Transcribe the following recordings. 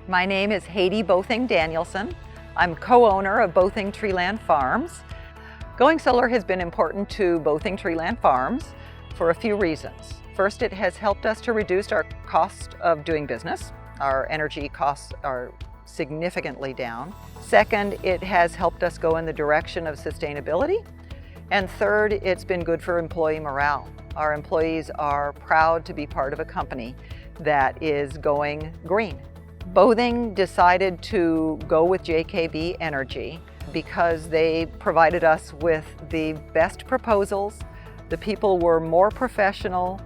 My name is Boething Danielson. I'm co-owner of Boething Treeland Farms. Going solar has been important to Boething Treeland Farms for a few reasons. First, it has helped us to reduce our cost of doing business. Our energy costs are significantly down. Second, it has helped us go in the direction of sustainability. And third, it's been good for employee morale. Our employees are proud to be part of a company that is going green. Boething decided to go with JKB Energy because they provided us with the best proposals. The people were more professional,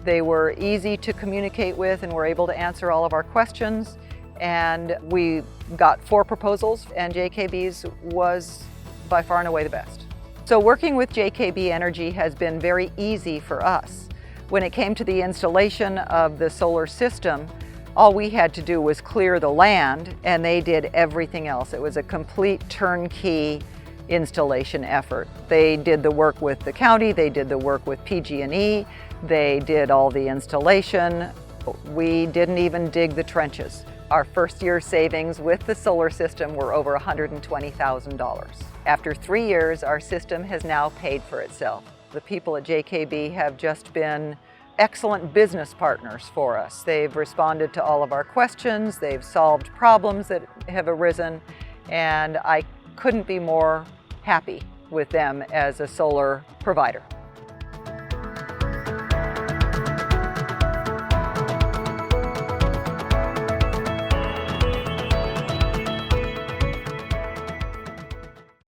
they were easy to communicate with, and were able to answer all of our questions. And we got 4 proposals, and JKB's was by far and away the best. So working with JKB Energy has been very easy for us. When it came to the installation of the solar system, all we had to do was clear the land, and they did everything else. It was a complete turnkey installation effort. They did the work with the county, they did the work with PG&E, they did all the installation. We didn't even dig the trenches. Our first year savings with the solar system were over $120,000. After 3 years, our system has now paid for itself. The people at JKB have just been excellent business partners for us. They've responded to all of our questions, they've solved problems that have arisen, and I couldn't be more happy with them as a solar provider.